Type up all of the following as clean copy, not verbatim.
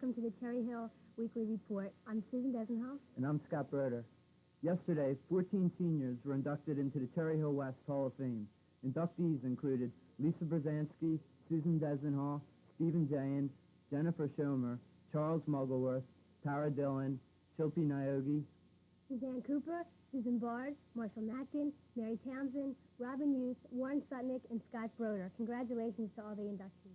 welcome to the Cherry Hill Weekly Report. I'm Susan Desenhoff. And I'm Scott Broder. Yesterday, 14 seniors were inducted into the Cherry Hill West Hall of Fame. Inductees included Lisa Brzezinski, Susan Desenhoff, Stephen Jayan, Jennifer Schomer, Charles Muggleworth, Tara Dillon, Shilpi Niogi, Suzanne Cooper, Susan Bard, Marshall Natkin, Mary Townsend, Robin Youth, Warren Sutnick, and Scott Broder. Congratulations to all the inductees.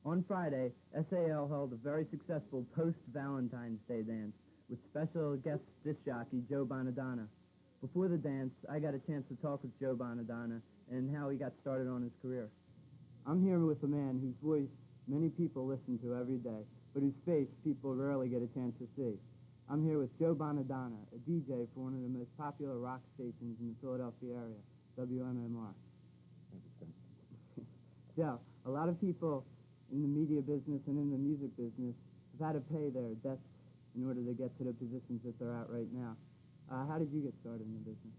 On Friday, SAL held a very successful post-Valentine's Day dance with special guest disc jockey Joe Bonadonna. Before the dance, I got a chance to talk with Joe Bonadonna and how he got started on his career. I'm here with a man whose voice many people listen to every day, but whose face people rarely get a chance to see. I'm here with Joe Bonadonna, a DJ for one of the most popular rock stations in the Philadelphia area, WMMR. Thank you, Scott. Joe, a lot of people in the media business and in the music business have had to pay their debts in order to get to the positions that they're at right now. How did you get started in the business?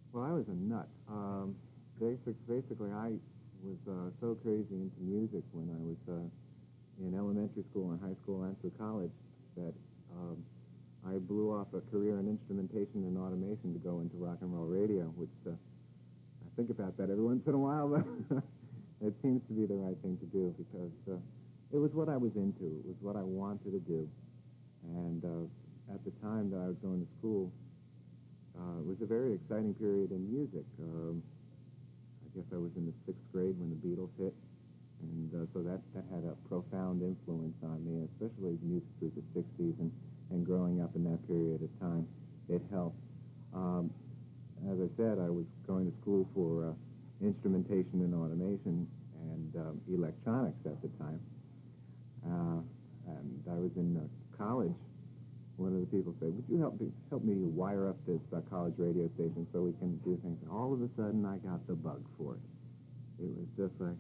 Well, I was a nut. Basically, I was so crazy into music when I was in elementary school and high school and through college that I blew off a career in instrumentation and automation to go into rock and roll radio, which I think about that every once in a while, but it seems to be the right thing to do because it was what I was into. It was what I wanted to do. And at the time that I was going to school, it was a very exciting period in music. I guess I was in the 6th grade when the Beatles hit, and so that had a profound influence on me, especially music through the 60s and growing up in that period of time. It helped. As I said, I was going to school for instrumentation and automation and electronics at the time. And I was in college. One of the people said, would you help me wire up this college radio station so we can do things? And all of a sudden, I got the bug for it. It was just like,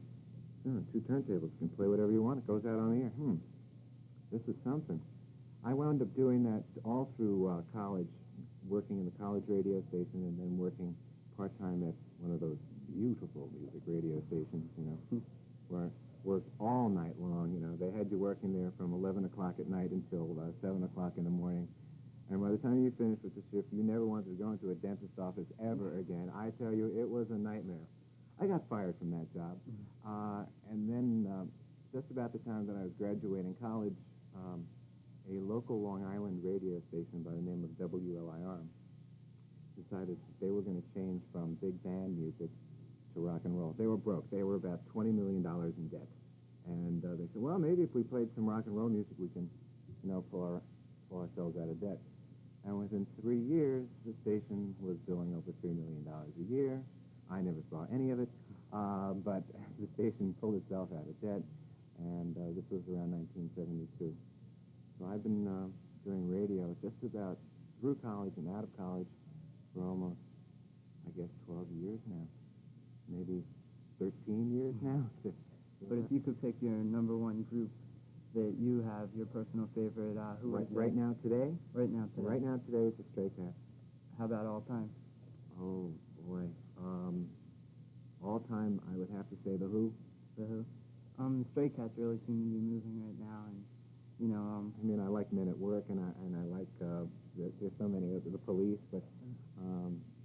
2 turntables, you can play whatever you want. It goes out on the air. This is something. I wound up doing that all through college, working in the college radio station and then working part-time at one of those beautiful music radio stations, where I worked all night long. They had you working there from 11 o'clock at night until 7 o'clock in the morning. And by the time you finished with the shift, you never wanted to go into a dentist's office ever again. I tell you, it was a nightmare. I got fired from that job. And then just about the time that I was graduating college, a local Long Island radio station by the name of WLIR decided that they were going to change from big band music to rock and roll. They were broke. They were about $20 million in debt. And they said, well, maybe if we played some rock and roll music, we can, pull ourselves out of debt. And within 3 years, the station was billing over $3 million a year. I never saw any of it, but the station pulled itself out of debt, and this was around 1972. So I've been doing radio just about through college and out of college for almost, 12 years now. Maybe 13 years now. But if you could pick your number one group that you have, your personal favorite, who is it? Right now today? Right now today. Right now today it's the Stray Cats. How about all time? Oh, boy. All time, I would have to say The Who. The Who. The Stray Cats really seem to be moving right now, and I like Men at Work, and I like there's so many of the Police, but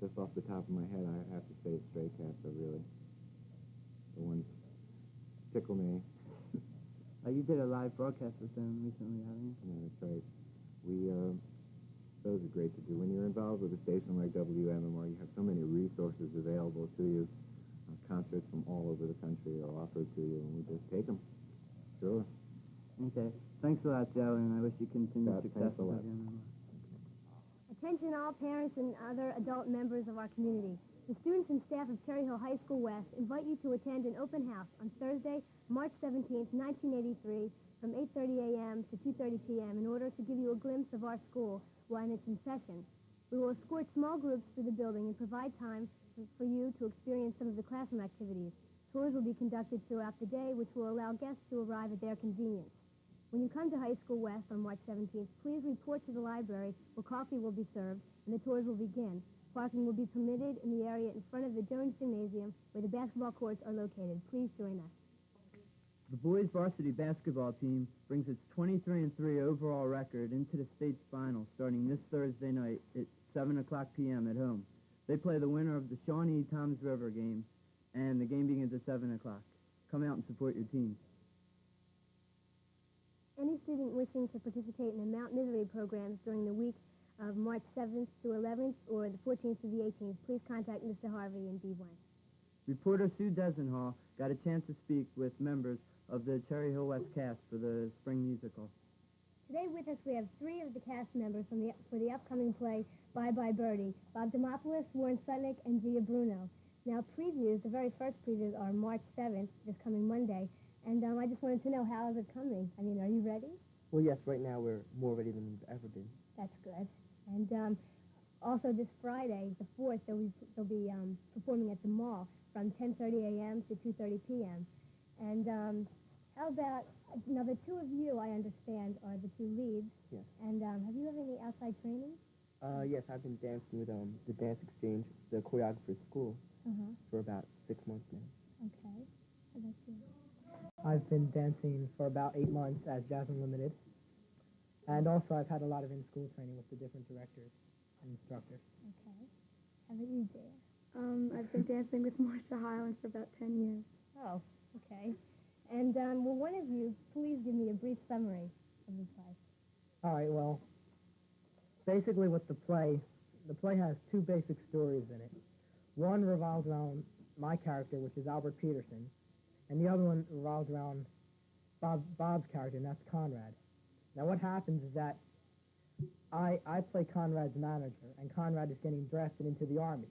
just off the top of my head, I have to say Stray Cats are really the ones tickle me. You did a live broadcast with them recently, haven't you? Yeah, that's right. Those are great to do. When you're involved with a station like WMMR, you have so many resources available to you. Concerts from all over the country are offered to you, and we just take them. Sure. Okay. Thanks a lot, Joe, and I wish you continued success with WMMR. Attention all parents and other adult members of our community. The students and staff of Cherry Hill High School West invite you to attend an open house on Thursday, March 17th, 1983, from 8:30 a.m. to 2:30 p.m. in order to give you a glimpse of our school while it's in session. We will escort small groups through the building and provide time for you to experience some of the classroom activities. Tours will be conducted throughout the day, which will allow guests to arrive at their convenience. When you come to High School West on March 17th, please report to the library where coffee will be served and the tours will begin. Parking will be permitted in the area in front of the Jones Gymnasium where the basketball courts are located. Please join us. The boys varsity basketball team brings its 23-3 overall record into the state final starting this Thursday night at 7 o'clock p.m. at home. They play the winner of the Shawnee-Toms River game, and the game begins at 7 o'clock. Come out and support your team. Any student wishing to participate in the Mount Misery programs during the week of March 7th through 11th or the 14th through the 18th, please contact Mr. Harvey in B1. Reporter Sue Desenhall got a chance to speak with members of the Cherry Hill West cast for the spring musical. Today with us we have three of the cast members for the upcoming play Bye Bye Birdie, Bob Demopoulos, Warren Sutnick, and Gia Bruno. Now previews, the very first previews are March 7th, this coming Monday, and I just wanted to know, how is it coming? I mean, are you ready? Well, yes, right now we're more ready than we've ever been. That's good. And also this Friday, the 4th, they'll be performing at the mall from 10:30 a.m. to 2:30 p.m. And how about, now the two of you, I understand, are the two leads. Yes. And have you had any outside training? Yes, I've been dancing with the Dance Exchange, the choreographer's school, for about 6 months now. Okay. How about you? I've been dancing for about 8 months as Jazz Unlimited. And also I've had a lot of in-school training with the different directors and instructors. Okay. How about you, Jaya? I've been dancing with Marsha Highland for about 10 years. Oh, okay. And will one of you please give me a brief summary of the play? All right, well, basically with the play has two basic stories in it. One revolves around my character, which is Albert Peterson, and the other one revolves around Bob's character, and that's Conrad. Now what happens is that I play Conrad's manager, and Conrad is getting drafted into the Army.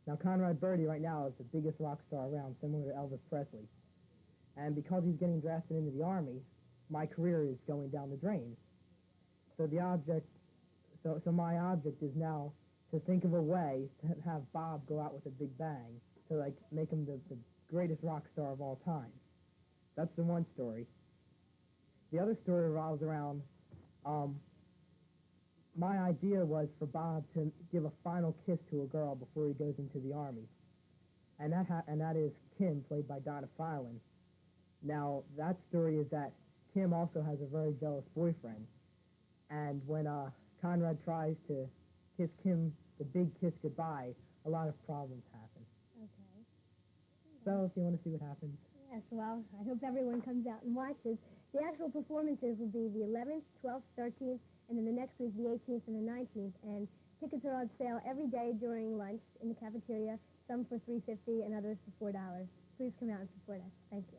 Now Conrad Birdie right now is the biggest rock star around, similar to Elvis Presley. And because he's getting drafted into the Army, my career is going down the drain. So my object is now to think of a way to have Bob go out with a big bang, to like make him the greatest rock star of all time. That's the one story. The other story revolves around, my idea was for Bob to give a final kiss to a girl before he goes into the Army. And that is Kim, played by Donna Filan. Now, that story is that Kim also has a very jealous boyfriend. And when Conrad tries to kiss Kim the big kiss goodbye, a lot of problems happen. Okay. So, if you want to see what happens. Yes, well, I hope everyone comes out and watches. The actual performances will be the 11th, 12th, 13th, and then the next week, the 18th and the 19th. And tickets are on sale every day during lunch in the cafeteria, some for $3.50 and others for $4. Please come out and support us. Thank you.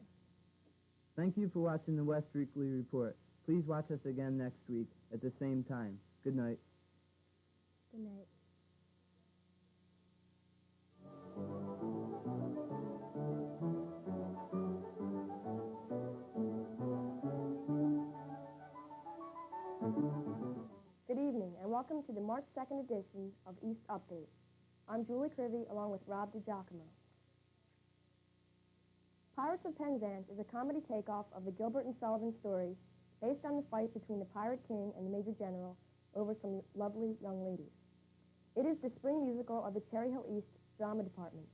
Thank you for watching the West Weekly Report. Please watch us again next week at the same time. Good night. Good night. Good evening, and welcome to the March 2nd edition of East Update. I'm Julie Crivy, along with Rob DiGiacomo. Pirates of Penzance is a comedy takeoff of the Gilbert and Sullivan story based on the fight between the Pirate King and the Major General over some lovely young ladies. It is the spring musical of the Cherry Hill East Drama Department.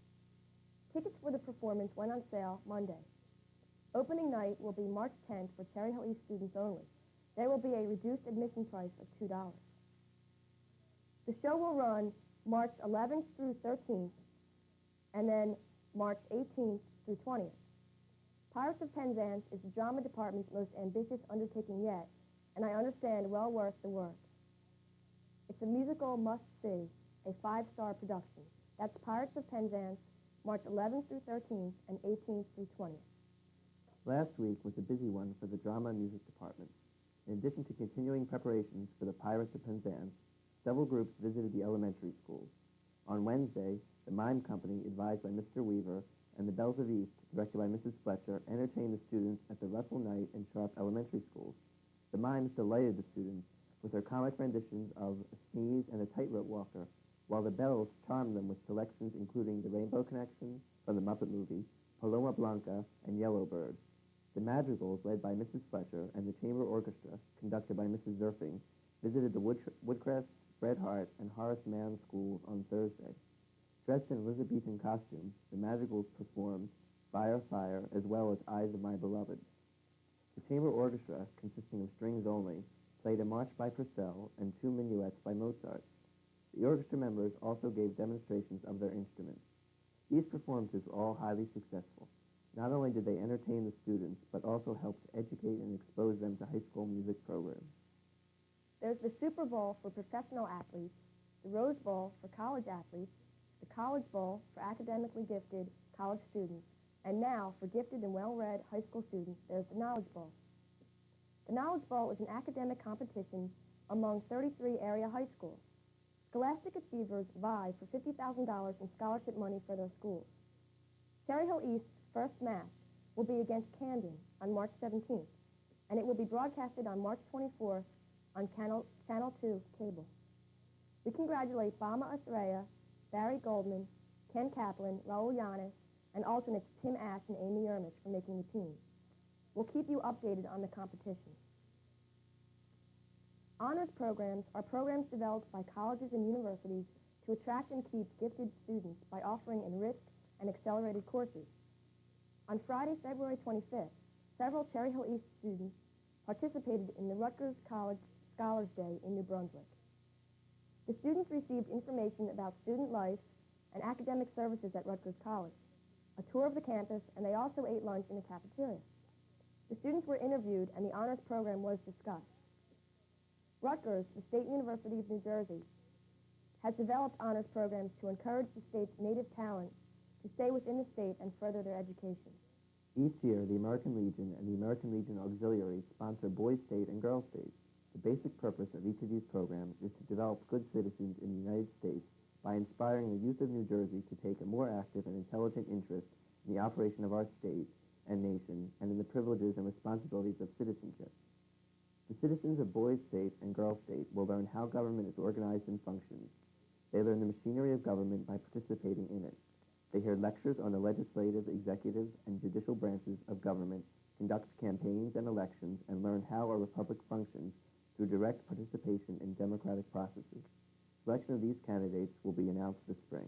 Tickets for the performance went on sale Monday. Opening night will be March 10th for Cherry Hill East students only. There will be a reduced admission price of $2. The show will run March 11th through 13th, and then March 18th through 20th. Pirates of Penzance is the drama department's most ambitious undertaking yet, and I understand well worth the work. It's a musical must-see, a 5-star production. That's Pirates of Penzance, March 11th through 13th, and 18th through 20th. Last week was a busy one for the drama and music department. In addition to continuing preparations for the Pirates of Penzance, several groups visited the elementary schools. On Wednesday, the Mime Company, advised by Mr. Weaver, and the Bells of East, directed by Mrs. Fletcher, entertained the students at the Russell Knight and Sharp elementary schools. The mimes delighted the students with their comic renditions of A Sneeze and A Tightrope Walker, while the Bells charmed them with selections including The Rainbow Connection from the Muppet Movie, Paloma Blanca, and Yellow Bird. The Madrigals, led by Mrs. Fletcher, and the Chamber Orchestra, conducted by Mrs. Zerfing, visited the Woodcrest, Bret Harte, and Horace Mann schools on Thursday. Dressed in Elizabethan costumes, the Madrigals performed Fire, Fire, as well as Eyes of My Beloved. The chamber orchestra, consisting of strings only, played a march by Purcell and 2 minuets by Mozart. The orchestra members also gave demonstrations of their instruments. These performances were all highly successful. Not only did they entertain the students, but also helped educate and expose them to high school music programs. There's the Super Bowl for professional athletes, the Rose Bowl for college athletes, the College Bowl for academically gifted college students, and now, for gifted and well-read high school students, there's the Knowledge Bowl. The Knowledge Bowl is an academic competition among 33 area high schools. Scholastic achievers vie for $50,000 in scholarship money for their schools. Cherry Hill East's first match will be against Camden on March 17th, and it will be broadcasted on March 24th on Channel 2 cable. We congratulate Bama Estrella, Barry Goldman, Ken Kaplan, Raul Yanis, and alternates Tim Ash and Amy Ermich for making the team. We'll keep you updated on the competition. Honors programs are programs developed by colleges and universities to attract and keep gifted students by offering enriched and accelerated courses. On Friday, February 25th, several Cherry Hill East students participated in the Rutgers College Scholars Day in New Brunswick. The students received information about student life and academic services at Rutgers College, a tour of the campus, and they also ate lunch in the cafeteria. The students were interviewed, and the honors program was discussed. Rutgers, the State University of New Jersey, has developed honors programs to encourage the state's native talent to stay within the state and further their education. Each year, the American Legion and the American Legion Auxiliary sponsor Boys State and Girls State. The basic purpose of each of these programs is to develop good citizens in the United States by inspiring the youth of New Jersey to take a more active and intelligent interest in the operation of our state and nation and in the privileges and responsibilities of citizenship. The citizens of Boys State and Girls State will learn how government is organized and functions. They learn the machinery of government by participating in it. They hear lectures on the legislative, executive, and judicial branches of government, conduct campaigns and elections, and learn how a republic functions through direct participation in democratic processes. Selection of these candidates will be announced this spring.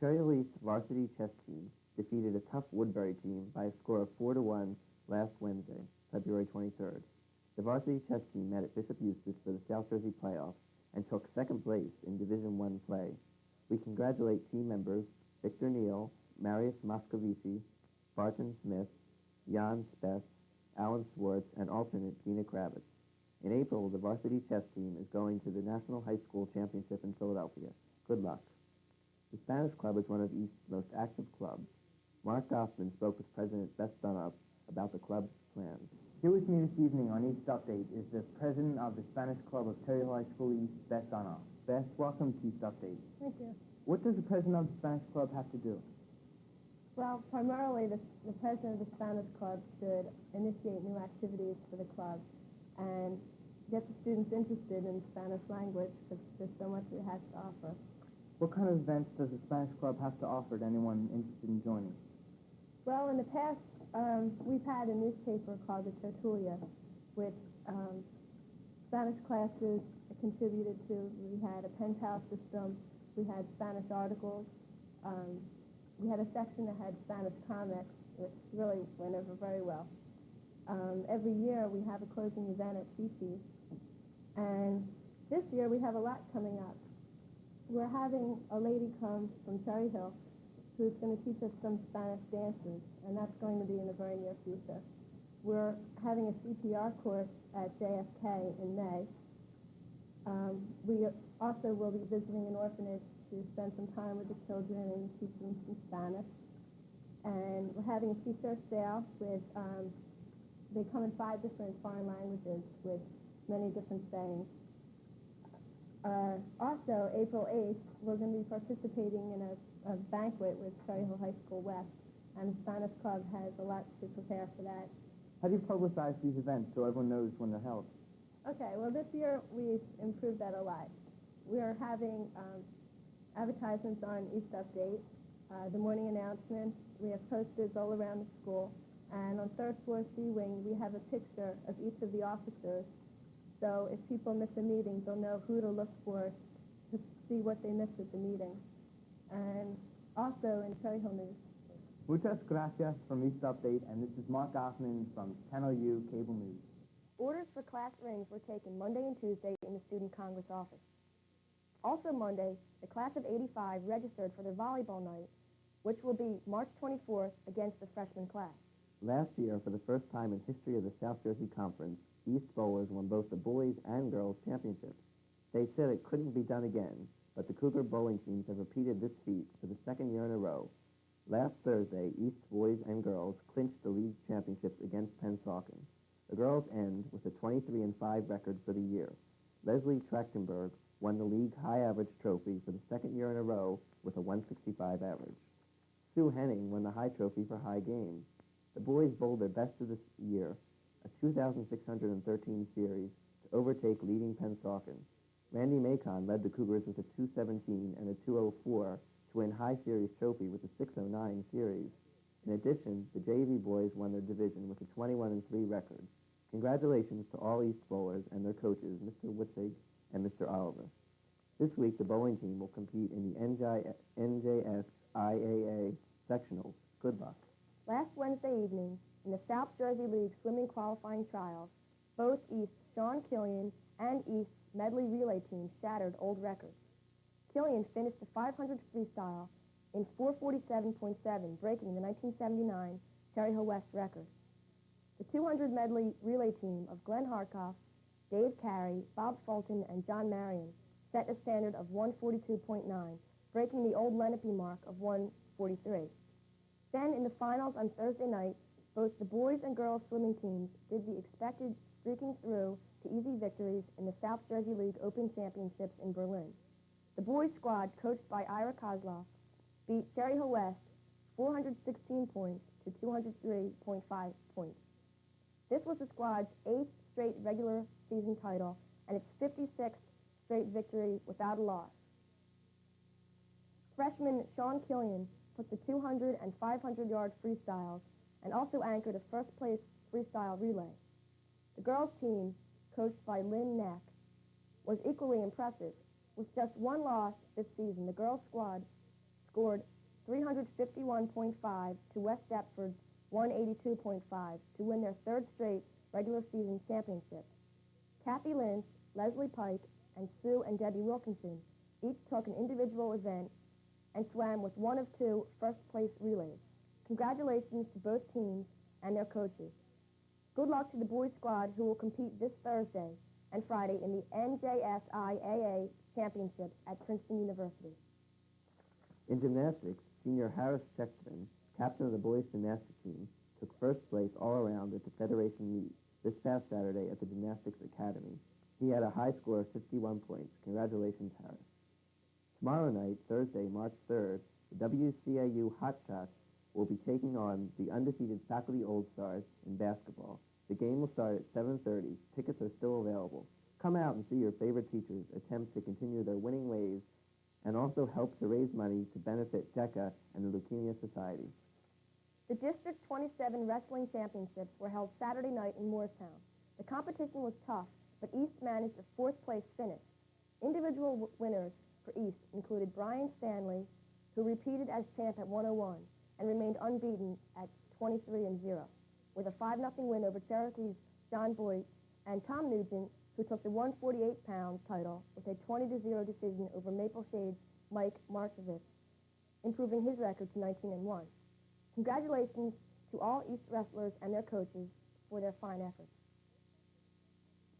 Cherry Hill East varsity chess team defeated a tough Woodbury team by a score of 4-1 last Wednesday, February 23rd. The varsity chess team met at Bishop Eustace for the South Jersey playoffs and took second place in Division I play. We congratulate team members Victor Neal, Marius Moscovici, Barton Smith, Jan Spess, Alan Swartz, and alternate Gina Kravitz. In April, the varsity chess team is going to the National High School Championship in Philadelphia. Good luck. The Spanish Club is one of East's most active clubs. Mark Goffman spoke with President Beth Dunup about the club's plans. Here with me this evening on East Update is the president of the Spanish Club of Cherry Hill High School East, Beth Dunup. Beth, welcome to East Update. Thank you. What does the president of the Spanish Club have to do? Well, primarily, the president of the Spanish Club should initiate new activities for the club and get the students interested in Spanish language because there's so much it has to offer. What kind of events does the Spanish Club have to offer to anyone interested in joining? Well, in the past, we've had a newspaper called the Tertulia, which Spanish classes contributed to. We had a pen pal system. We had Spanish articles. We had a section that had Spanish comics, which really went over very well. Every year we have a closing event at Fifi's, and this year we have a lot coming up. We're having a lady come from Cherry Hill who's going to teach us some Spanish dances, and that's going to be in the very near future. We're having a CPR course at JFK in May. We also will be visiting an orphanage to spend some time with the children and teach them some Spanish. And we're having a teacher sale with, they come in 5 different foreign languages with many different sayings. Also, April 8th, we're going to be participating in a banquet with Cherry Hill High School West, and the Spanish Club has a lot to prepare for that. How do you publicize these events so everyone knows when they're held? Okay, well, this year we've improved that a lot. We're having advertisements on East Update, the morning announcements. We have posters all around the school. And on third floor C wing, we have a picture of each of the officers. So if people miss a meeting, they'll know who to look for to see what they missed at the meeting. And Also in Cherry Hill News. Muchas gracias from East Update, and this is Mark Goffman from Channel U Cable News. Orders for class rings were taken Monday and Tuesday in the Student Congress office. Also Monday, the class of '85 registered for their volleyball night, which will be March 24th against the freshman class. Last year, for the first time in history of the South Jersey Conference, East Bowlers won both the boys and girls championships. They said it couldn't be done again, but the Cougar bowling teams have repeated this feat for the second year in a row. Last Thursday, East boys and girls clinched the league championships against Pennsauken. The girls end with a 23-5 record for the year. Leslie Trachtenberg won the league high average trophy for the second year in a row with a 165 average. Sue Henning won the high trophy for high game. The boys bowled their best of the year, a 2,613 series, to overtake leading Pennsauken. Randy Macon led the Cougars with a 217 and a 204 to win high series trophy with a 609 series. In addition, the JV boys won their division with a 21-3 record. Congratulations to all East bowlers and their coaches, Mr. Witzig and Mr. Oliver. This week, the bowling team will compete in the NJS IAA sectionals. Good luck. Last Wednesday evening, in the South Jersey League swimming qualifying trials, both East's Sean Killian and East's medley relay teams shattered old records. Killian finished the 500 freestyle in 4:47.7, breaking the 1979 Cherry Hill West record. The 200 medley relay team of Glenn Harkoff, Dave Carey, Bob Fulton, and John Marion set a standard of 142.9, breaking the old Lenape mark of 143. Then, in the finals on Thursday night, both the boys and girls swimming teams did the expected streaking through to easy victories in the South Jersey League Open Championships in Berlin. The boys' squad, coached by Ira Kozloff, beat Cherry Hill West 416 points to 203.5 points. This was the squad's 8th straight regular season title and its 56th straight victory without a loss. Freshman Sean Killian took the 200 and 500-yard freestyles and also anchored a first-place freestyle relay. The girls' team, coached by Lynn Neck, was equally impressive. With just one loss this season, the girls' squad scored 351.5 to West Deptford's 182.5 to win their third straight regular season championship. Kathy Lynch, Leslie Pike, and Sue and Debbie Wilkinson each took an individual event and swam with one of two first-place relays. Congratulations to both teams and their coaches. Good luck to the boys' squad, who will compete this Thursday and Friday in the NJSIAA Championships at Princeton University. In gymnastics, senior Harris Sexton, captain of the boys' gymnastics team, took first place all around at the Federation meet this past Saturday at the Gymnastics Academy. He had a high score of 61 points. Congratulations, Harris. Tomorrow night, Thursday, March 3rd, the WCAU Hotshots will be taking on the undefeated Faculty All-Stars in basketball. The game will start at 7:30. Tickets are still available. Come out and see your favorite teachers attempt to continue their winning ways and also help to raise money to benefit DECA and the Leukemia Society. The District 27 Wrestling Championships were held Saturday night in Moorestown. The competition was tough, but East managed a fourth-place finish. Individual winners for East included Brian Stanley, who repeated as champ at 101 and remained unbeaten at 23-0, with a 5-0 win over Cherokee's John Boyd, and Tom Nugent, who took the 148-pound title with a 20-0 decision over Maple Shade's Mike Markovich, improving his record to 19-1. Congratulations to all East wrestlers and their coaches for their fine efforts.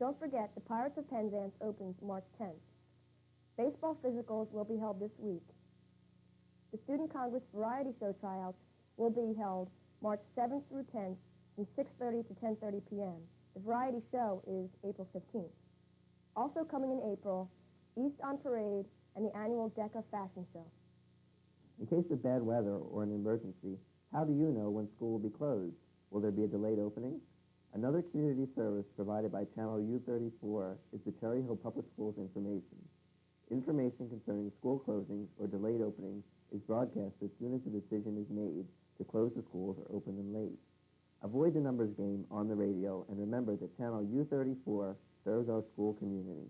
Don't forget, the Pirates of Penzance opens March 10th. Baseball physicals will be held this week. The Student Congress Variety Show tryouts will be held March 7th through 10th from 6:30 to 10:30 p.m. The variety show is April 15th. Also coming in April, East on Parade and the annual DECA Fashion Show. In case of bad weather or an emergency, how do you know when school will be closed? Will there be a delayed opening? Another community service provided by Channel U34 is the Cherry Hill Public Schools information. Information concerning school closings or delayed openings is broadcast as soon as the decision is made to close the schools or open them late. Avoid the numbers game on the radio, and remember that Channel U34 serves our school community.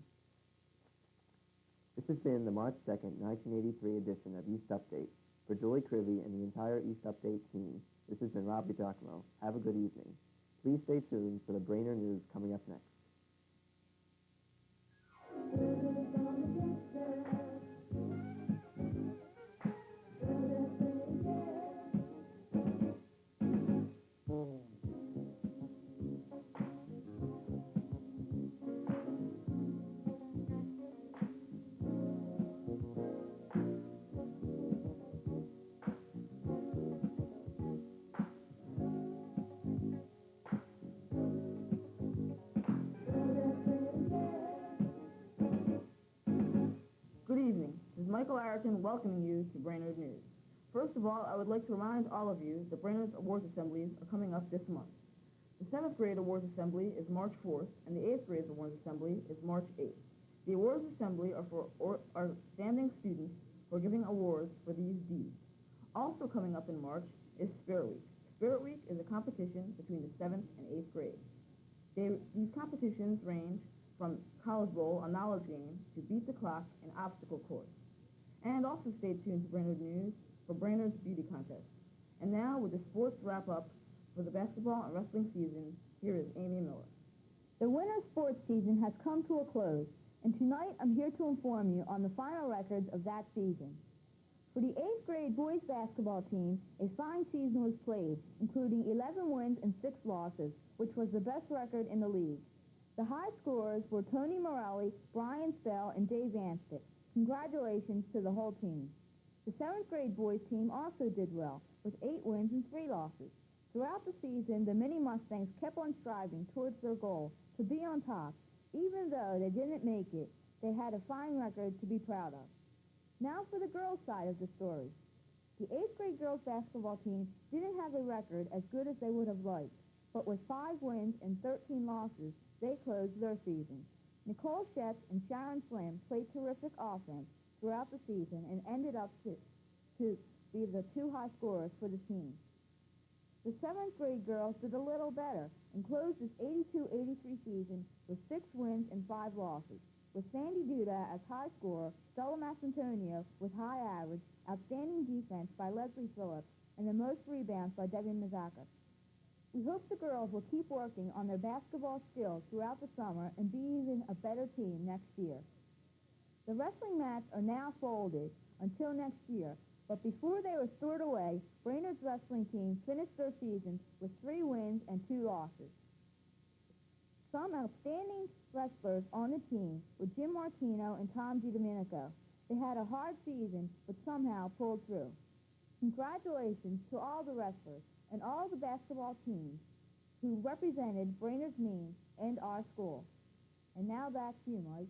This has been the March 2nd, 1983 edition of East Update. For Julie Crivy and the entire East Update team, this has been Robbie Giacomo. Have a good evening. Please stay tuned for the Brainerd News coming up next. Good evening. This is Michael Ariton welcoming you to Brainerd News. First of all, I would like to remind all of you that Brainerd's awards assemblies are coming up this month. The 7th grade awards assembly is March 4th, and the 8th grade awards assembly is March 8th. The awards assembly are for outstanding students who are giving awards for these deeds. Also coming up in March is Spirit Week. Spirit Week is a competition between the 7th and 8th grade. These competitions range from College Bowl, a knowledge game, to Beat the Clock, an obstacle course. And also stay tuned to Brainerd News for Brainerd's Beauty Contest. And now, with the sports wrap-up for the basketball and wrestling season, here is Amy Miller. The winter sports season has come to a close, and tonight I'm here to inform you on the final records of that season. For the 8th grade boys basketball team, a fine season was played, including 11 wins and 6 losses, which was the best record in the league. The high scorers were Tony Morelli, Brian Spell, and Dave Anstick. Congratulations to the whole team. The 7th grade boys team also did well, with 8 wins and 3 losses. Throughout the season, the Mini Mustangs kept on striving towards their goal to be on top. Even though they didn't make it, they had a fine record to be proud of. Now for the girls' side of the story. The 8th grade girls basketball team didn't have a record as good as they would have liked, but with 5 wins and 13 losses, they closed their season. Nicole Schetz and Sharon Slim played terrific offense throughout the season and ended up to be the 2 high scorers for the team. The 7th grade girls did a little better and closed this 82-83 season with 6 wins and 5 losses, with Sandy Duda as high scorer, Stella Mastantonio with high average, outstanding defense by Leslie Phillips, and the most rebounds by Debbie Mazaka. We hope the girls will keep working on their basketball skills throughout the summer and be even a better team next year. The wrestling mats are now folded until next year, but before they were stored away, Brainerd's wrestling team finished their season with 3 wins and 2 losses. Some outstanding wrestlers on the team were Jim Martino and Tom DiDomenico. They had a hard season, but somehow pulled through. Congratulations to all the wrestlers and all the basketball teams who represented Brainerd's mean and our school. And now back to you, Mike.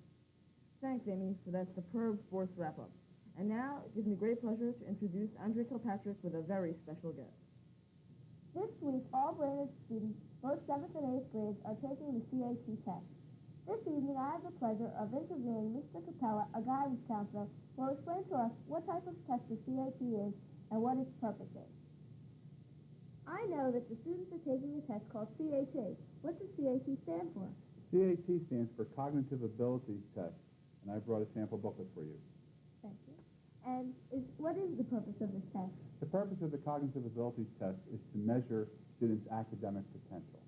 Thanks, Amy, for that superb sports wrap-up. And now, it gives me great pleasure to introduce Andre Kilpatrick with a very special guest. This week, all Brainerd students, both 7th and 8th grades, are taking the CAT test. This evening, I have the pleasure of interviewing Mr. Capella, a guidance counselor, who will explain to us what type of test the CAT is and what its purpose is. I know that the students are taking a test called CAT. What does CAT stand for? CAT stands for Cognitive Abilities Test, and I brought a sample booklet for you. Thank you. And what is the purpose of this test? The purpose of the Cognitive Abilities Test is to measure students' academic potential.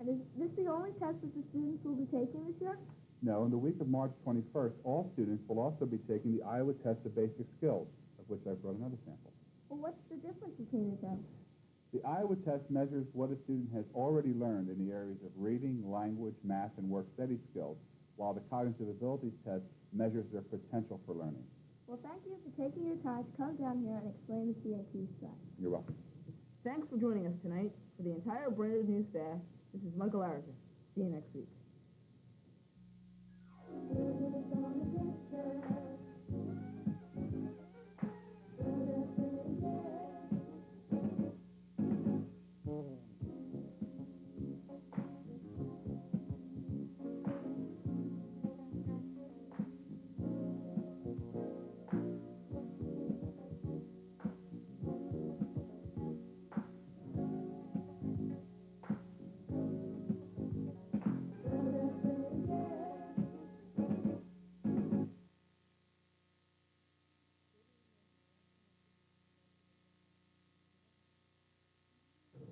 And is this the only test that the students will be taking this year? No, in the week of March 21st, all students will also be taking the Iowa Test of Basic Skills, of which I brought another sample. Well, what's the difference between the two? The Iowa Test measures what a student has already learned in the areas of reading, language, math, and work-study skills, while the Cognitive Abilities Test measures their potential for learning. Well, thank you for taking your time to come down here and explain the CAT test. You're welcome. Thanks for joining us tonight. For the entire Brainerd News staff, this is Michael Ariton. See you next week.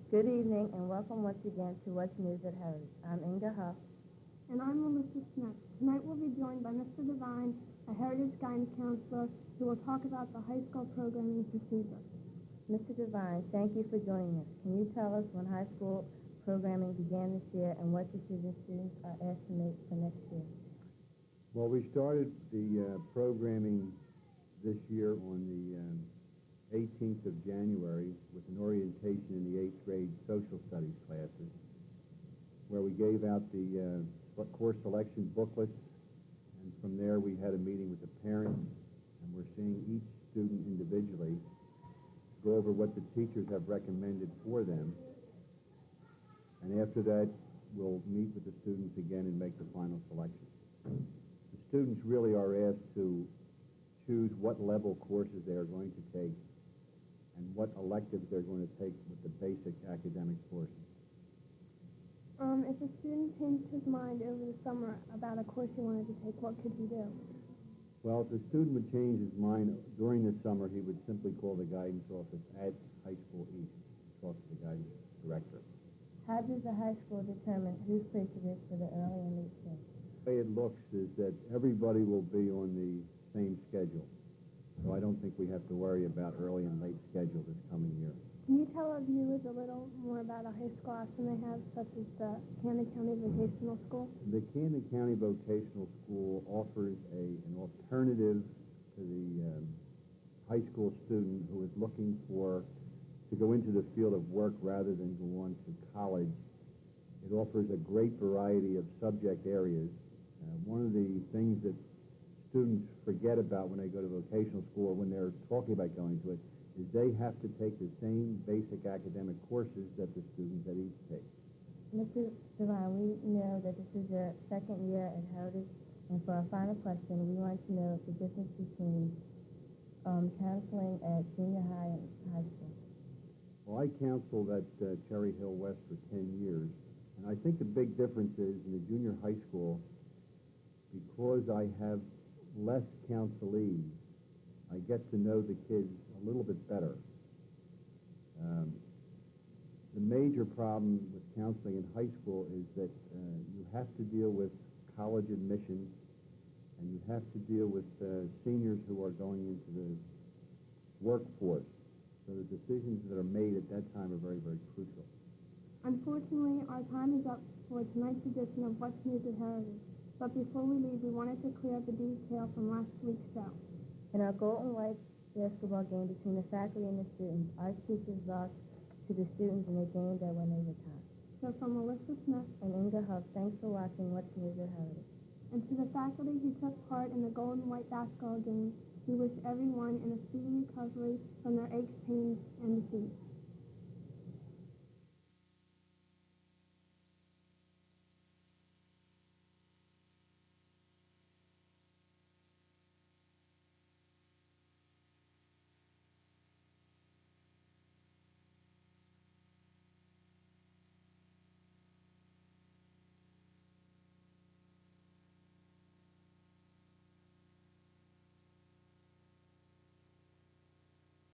Good evening and welcome once again to What's News at Heritage. I'm Inga Huff. And I'm Melissa Smith. Tonight we'll be joined by Mr. Devine, a Heritage Guidance Counselor, who will talk about the high school programming procedure. Mr. Devine, thank you for joining us. Can you tell us when high school programming began this year and what decisions students are asked to make for next year? Well, we started the programming this year on the 18th of January with an orientation in the 8th grade social studies classes, where we gave out the course selection booklets, and from there we had a meeting with the parents, and we're seeing each student individually to go over what the teachers have recommended for them, and after that we'll meet with the students again and make the final selection. The students really are asked to choose what level courses they are going to take and what electives they're going to take with the basic academic courses. If a student changed his mind over the summer about a course he wanted to take, what could he do? Well, if the student would change his mind during the summer, he would simply call the guidance office at High School East and talk to the guidance director. How does the high school determine whose place it is for the early and late kids? The way it looks is that everybody will be on the same schedule. So I don't think we have to worry about early and late schedule this coming year. Can you tell our viewers a little more about a high school option they have, such as the Camden County Vocational School? The Camden County Vocational School offers an alternative to the high school student who is looking to go into the field of work rather than go on to college. It offers a great variety of subject areas. One of the things that students forget about when they go to vocational school, when they're talking about going to it, is they have to take the same basic academic courses that the students at East take. Mr. Devine, we know that this is your second year at Heritage, and for our final question, we want to know the difference between counseling at junior high and high school. Well, I counseled at Cherry Hill West for 10 years, and I think the big difference is in the junior high school, because I have less counselees, I get to know the kids a little bit better. The major problem with counseling in high school is that you have to deal with college admissions, and you have to deal with seniors who are going into the workforce. So the decisions that are made at that time are very, very crucial. Unfortunately, our time is up for tonight's edition of What's News at Heritage. But before we leave, we wanted to clear up a detail from last week's show. In our gold and white basketball game between the faculty and the students, our teachers lost to the students in a game that went overtime. So from Melissa Smith and Inga Huff, thanks for watching What's News at Heritage. And to the faculty who took part in the gold and white basketball game, we wish everyone in a speedy recovery from their aches, pains, and defeats.